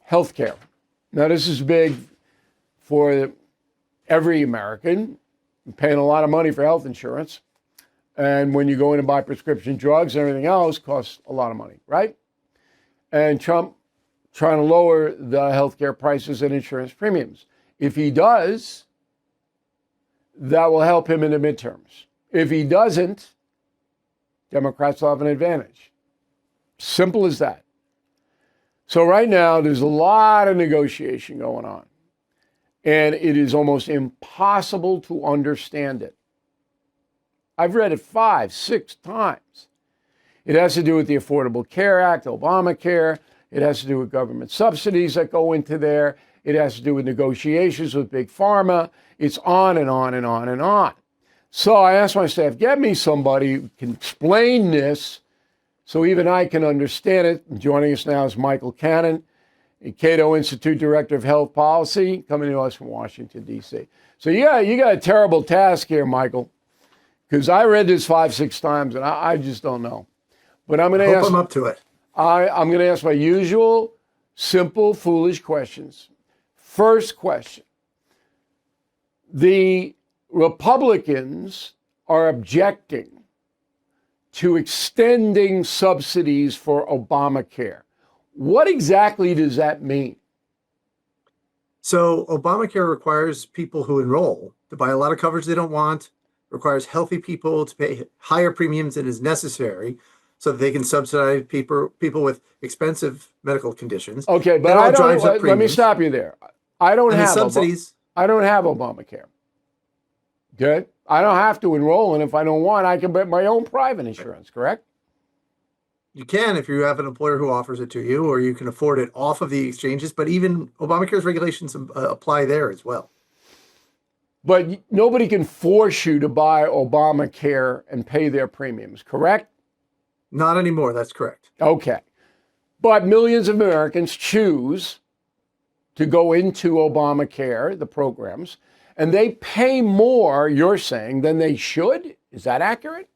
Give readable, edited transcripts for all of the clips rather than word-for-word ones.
healthcare. Now, this is big for every American. You're paying a lot of money for health insurance. And when you go in and buy prescription drugs and everything else, costs a lot of money, right? And Trump trying to lower the healthcare prices and insurance premiums. If he does, that will help him in the midterms. If he doesn't, Democrats will have an advantage. Simple as that. So right now, there's a lot of negotiation going on. And it is almost impossible to understand it. I've read it 5, 6 times. It has to do with the Affordable Care Act, Obamacare. It has to do with government subsidies that go into there. It has to do with negotiations with Big Pharma. It's on and on and on and on. So I asked my staff, get me somebody who can explain this so even I can understand it. And joining us now is Michael Cannon, a Cato Institute Director of Health Policy, coming to us from Washington, D.C. So you got a terrible task here, Michael, because I read this 5, 6 times, and I just don't know. But I'm going to ask. I'm up to it. I'm going to ask my usual, simple, foolish questions. First question. The Republicans are objecting to extending subsidies for Obamacare. What exactly does that mean? So Obamacare requires people who enroll to buy a lot of coverage they don't want, requires healthy people to pay higher premiums than is necessary so that they can subsidize people with expensive medical conditions. Okay, but let me stop you there. I don't have Obamacare. Good. I don't have to enroll, and if I don't want, I can get my own private insurance, correct? You can if you have an employer who offers it to you, or you can afford it off of the exchanges, but even Obamacare's regulations apply there as well. But nobody can force you to buy Obamacare and pay their premiums, correct? Not anymore, that's correct. Okay. But millions of Americans choose to go into Obamacare, the programs, and they pay more, you're saying, than they should? Is that accurate?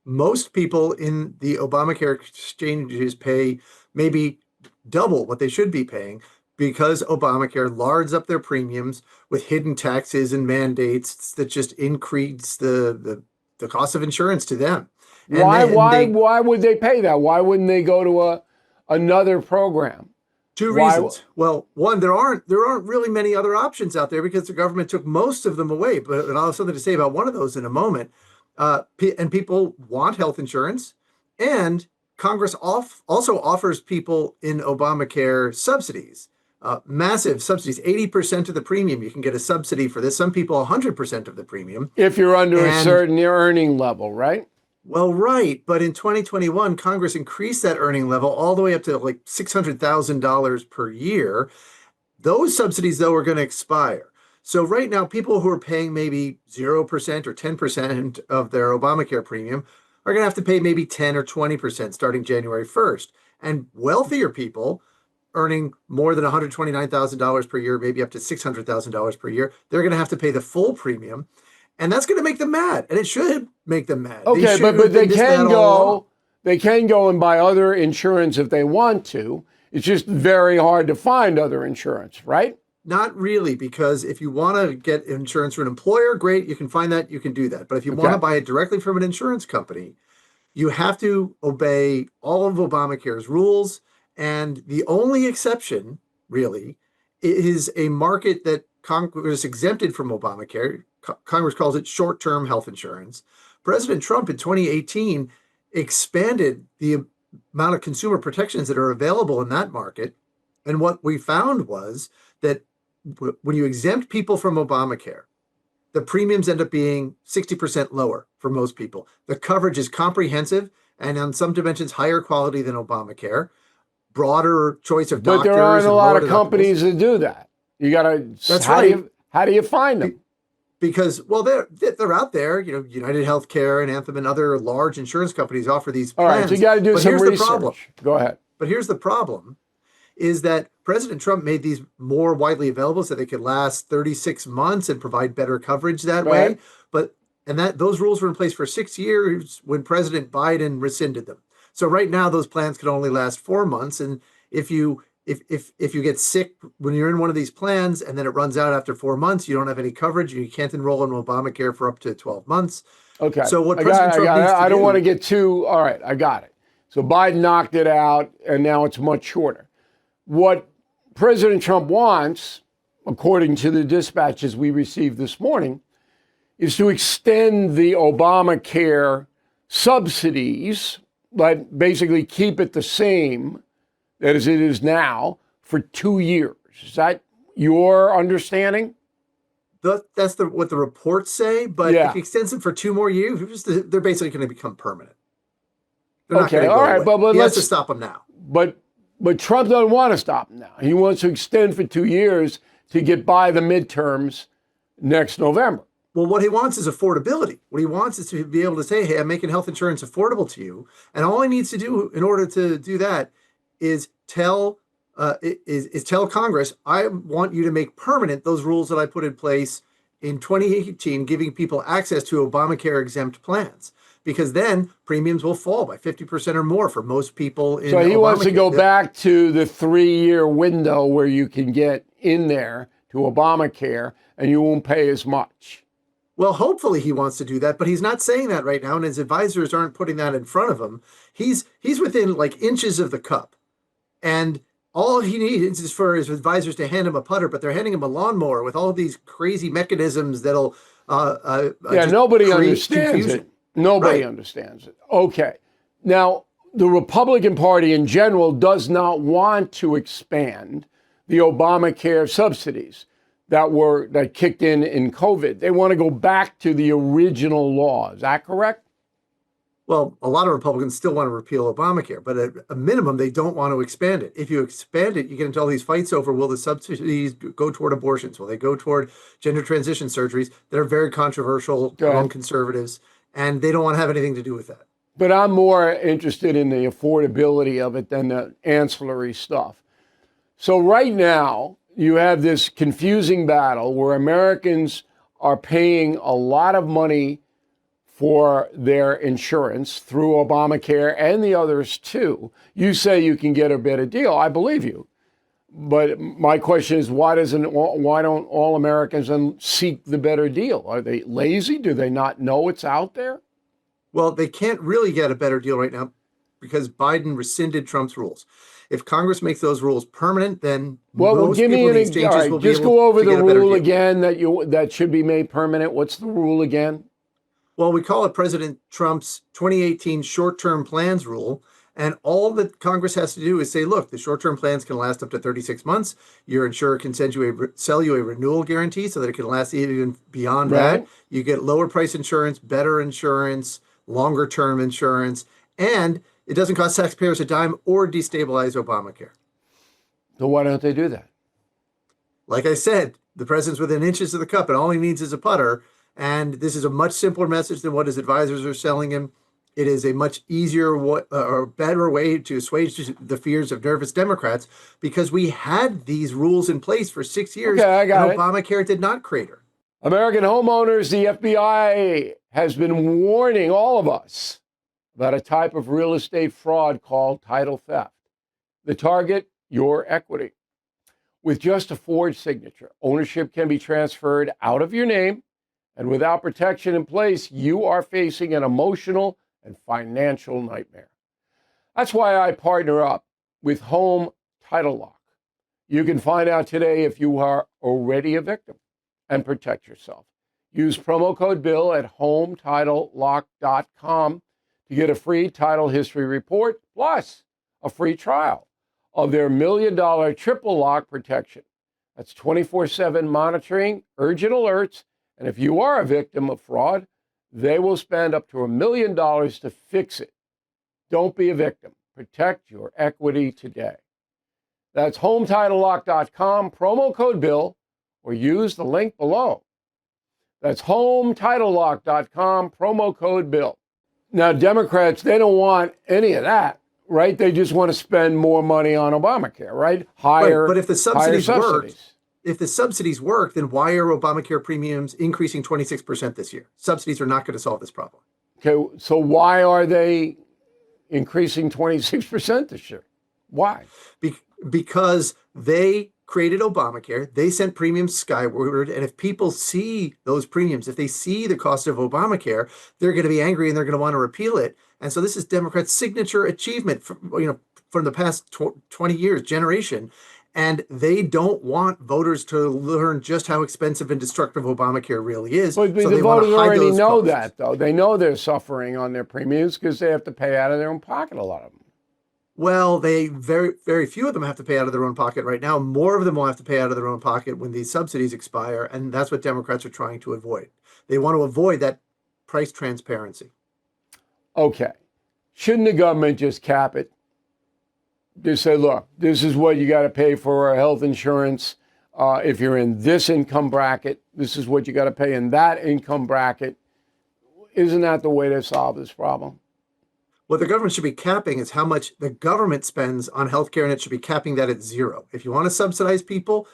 Most people in the Obamacare exchanges pay maybe double what they should be paying because Obamacare lards up their premiums with hidden taxes and mandates that just increase the cost of insurance to them. Why would they pay that? Why wouldn't they go to another program? Two reasons. Well, one, there aren't really many other options out there because the government took most of them away. But I'll have something to say about one of those in a moment. And people want health insurance, and Congress also offers people in Obamacare subsidies, massive subsidies, 80% of the premium. You can get a subsidy for this. Some people 100% of the premium. If you're under a certain earning level, right? Well, right. But in 2021, Congress increased that earning level all the way up to like $600,000 per year. Those subsidies, though, are going to expire. So right now, people who are paying maybe 0% or 10% of their Obamacare premium are going to have to pay maybe 10 or 20% starting January 1st. And wealthier people earning more than $129,000 per year, maybe up to $600,000 per year, they're going to have to pay the full premium. And that's going to make them mad. And it should make them mad. Okay, but they can go and buy other insurance if they want to. It's just very hard to find other insurance, right? Not really, because if you want to get insurance from an employer, great, you can find that, you can do that. But if you want to buy it directly from an insurance company, you have to obey all of Obamacare's rules. And the only exception, really, is a market that Congress exempted from Obamacare. Congress calls it short-term health insurance. President Trump in 2018 expanded the amount of consumer protections that are available in that market. And what we found was that when you exempt people from Obamacare, the premiums end up being 60% lower for most people. The coverage is comprehensive and on some dimensions higher quality than Obamacare, broader choice of doctors. But there aren't a lot of companies that do that. You got to. That's right. How do you find them? Because, well, they're out there. You know, United Healthcare and Anthem and other large insurance companies offer these plans. All right, so you got to do some research. Go ahead. But here's the problem, is that President Trump made these more widely available so they could last 36 months and provide better coverage that way. But those rules were in place for 6 years when President Biden rescinded them. So right now, those plans can only last 4 months. And if you if you get sick when you're in one of these plans and then it runs out after 4 months, you don't have any coverage and you can't enroll in Obamacare for up to 12 months. Okay. So what I President got it. Trump needs to I don't do, want to get too, all right, I got it. So Biden knocked it out and now it's much shorter. What President Trump wants, according to the dispatches we received this morning, is to extend the Obamacare subsidies, but basically keep it the same as it is now for 2 years. Is that your understanding? that's what the reports say. But if he extends it for 2 more years, they're basically going to become permanent. They're not going to go away. But he has to stop them now. But Trump doesn't want to stop them now. He wants to extend for 2 years to get by the midterms next November. Well, what he wants is affordability. What he wants is to be able to say, hey, I'm making health insurance affordable to you. And all he needs to do in order to do that is tell Congress, I want you to make permanent those rules that I put in place in 2018, giving people access to Obamacare exempt plans. Because then premiums will fall by 50% or more for most people in So he Obamacare. wants to go back to the 3-year window where you can get in there to Obamacare and you won't pay as much. Well, hopefully he wants to do that, but he's not saying that right now, and his advisors aren't putting that in front of him. He's within like inches of the cup, and all he needs is for his advisors to hand him a putter, but they're handing him a lawnmower with all of these crazy mechanisms that'll nobody understands confusion. it. Nobody understands it. Okay. Now, the Republican Party in general does not want to expand the Obamacare subsidies that kicked in COVID. They want to go back to the original law. Is that correct? Well, a lot of Republicans still want to repeal Obamacare, but at a minimum, they don't want to expand it. If you expand it, you get into all these fights over, will the subsidies go toward abortions? Will they go toward gender transition surgeries that are very controversial among conservatives? And they don't want to have anything to do with that. But I'm more interested in the affordability of it than the ancillary stuff. So right now, you have this confusing battle where Americans are paying a lot of money for their insurance through Obamacare and the others too. You say you can get a better deal. I believe you. But my question is, why don't all Americans then seek the better deal? Are they lazy? Do they not know it's out there? Well, they can't really get a better deal right now because Biden rescinded Trump's rules. If Congress makes those rules permanent, then most give me people in an the exchanges will be just able go over to the get a better rule deal. again that should be made permanent. What's the rule again? Well, we call it President Trump's 2018 short-term plans rule. And all that Congress has to do is say, look, the short-term plans can last up to 36 months. Your insurer can sell you a renewal guarantee so that it can last even beyond that. You get lower price insurance, better insurance, longer term insurance, and it doesn't cost taxpayers a dime or destabilize Obamacare. So why don't they do that? Like I said, the president's within inches of the cup and all he needs is a putter. And this is a much simpler message than what his advisors are selling him. It is a much easier or better way to assuage the fears of nervous Democrats because we had these rules in place for 6 years. Okay, I got and Obamacare did not crater. American homeowners, the FBI has been warning all of us about a type of real estate fraud called title theft. The target, your equity. With just a forged signature, ownership can be transferred out of your name, and without protection in place, you are facing an emotional and financial nightmare. That's why I partner up with Home Title Lock. You can find out today if you are already a victim and protect yourself. Use promo code BILL at HomeTitleLock.com to get a free title history report plus a free trial of their $1 million triple lock protection. That's 24/7 monitoring, urgent alerts, and if you are a victim of fraud, they will spend up to $1 million to fix it. Don't be a victim. Protect your equity today. That's HomeTitleLock.com, promo code BILL, or use the link below. That's HomeTitleLock.com, promo code BILL. Now, Democrats, they don't want any of that, right? They just want to spend more money on Obamacare, right? Higher, but if the subsidies worked, if the subsidies work, then why are Obamacare premiums increasing 26% this year? Subsidies are not going to solve this problem. Okay, so why are they increasing 26% this year? Why? because they created Obamacare. They sent premiums skyward. And if people see those premiums, if they see the cost of Obamacare, they're going to be angry and they're going to want to repeal it. And so this is Democrats' signature achievement from the past 20 years, generation. And they don't want voters to learn just how expensive and destructive Obamacare really is. But so the they want voters to hide already those know costs. that, though. They know they're suffering on their premiums because they have to pay out of their own pocket, a lot of them. Well, they very few of them have to pay out of their own pocket right now. More of them will have to pay out of their own pocket when these subsidies expire, and that's what Democrats are trying to avoid. They want to avoid that price transparency. Okay. Shouldn't the government just cap it? Just say, look, this is what you got to pay for health insurance. If you're in this income bracket, this is what you got to pay in that income bracket. Isn't that the way to solve this problem? What the government should be capping is how much the government spends on healthcare, and it should be capping that at zero. If you want to subsidize people,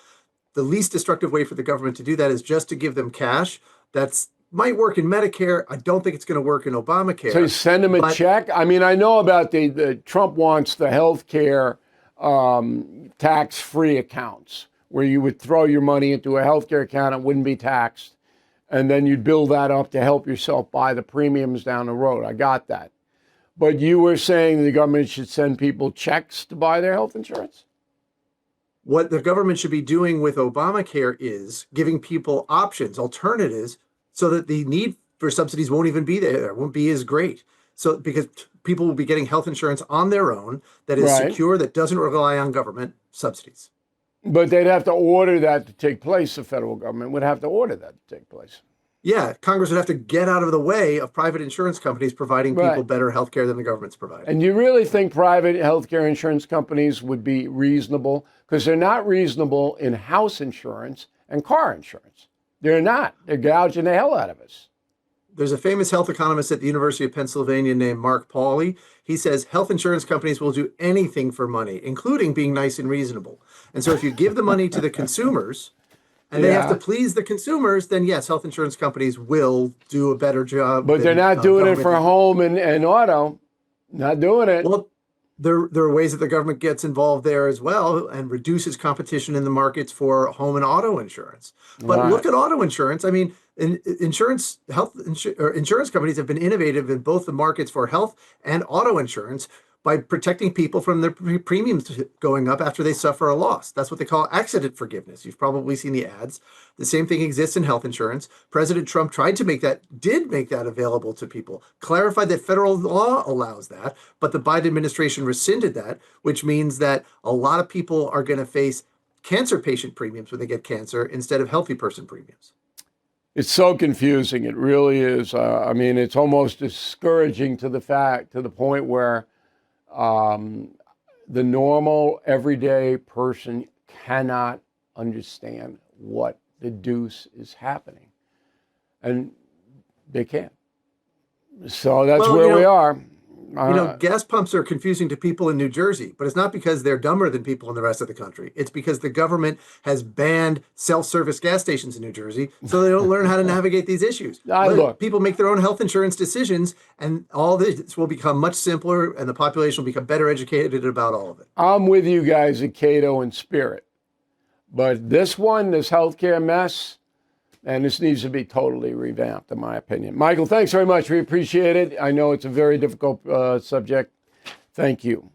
the least destructive way for the government to do that is just to give them cash. That's might work in Medicare. I don't think it's going to work in Obamacare. So you send them a check? I mean, I know about the Trump wants the health care tax-free accounts where you would throw your money into a healthcare account, it wouldn't be taxed, and then you'd build that up to help yourself buy the premiums down the road. I got that. But you were saying the government should send people checks to buy their health insurance? What the government should be doing with Obamacare is giving people options, alternatives, so that the need for subsidies won't even be there, won't be as great. So because people will be getting health insurance on their own that is secure, that doesn't rely on government subsidies. But they'd have to order that to take place. The federal government would have to order that to take place. Yeah, Congress would have to get out of the way of private insurance companies providing people better health care than the government's providing. And you really think private healthcare insurance companies would be reasonable? Because they're not reasonable in house insurance and car insurance. They're not. They're gouging the hell out of us. There's a famous health economist at the University of Pennsylvania named Mark Pauly. He says health insurance companies will do anything for money, including being nice and reasonable. And so if you give the money to the consumers and they have to please the consumers, then yes, health insurance companies will do a better job. But they're not doing it for home and auto. Not doing it. Well, there are ways that the government gets involved there as well and reduces competition in the markets for home and auto insurance. But look at auto insurance. I mean, insurance companies have been innovative in both the markets for health and auto insurance by protecting people from their premiums going up after they suffer a loss. That's what they call accident forgiveness. You've probably seen the ads. The same thing exists in health insurance. President Trump did make that available to people, clarified that federal law allows that, but the Biden administration rescinded that, which means that a lot of people are going to face cancer patient premiums when they get cancer instead of healthy person premiums. It's so confusing. It really is. I mean, it's almost discouraging to the point where the normal, everyday person cannot understand what the deuce is happening. And they can't. So that's where we are. Gas pumps are confusing to people in New Jersey, but it's not because they're dumber than people in the rest of the country. It's because the government has banned self-service gas stations in New Jersey, so they don't learn how to navigate these issues. Look, people make their own health insurance decisions, and all this will become much simpler, and the population will become better educated about all of it. I'm with you guys at Cato in spirit, but this healthcare mess, and this needs to be totally revamped, in my opinion. Michael, thanks very much. We appreciate it. I know it's a very difficult subject. Thank you.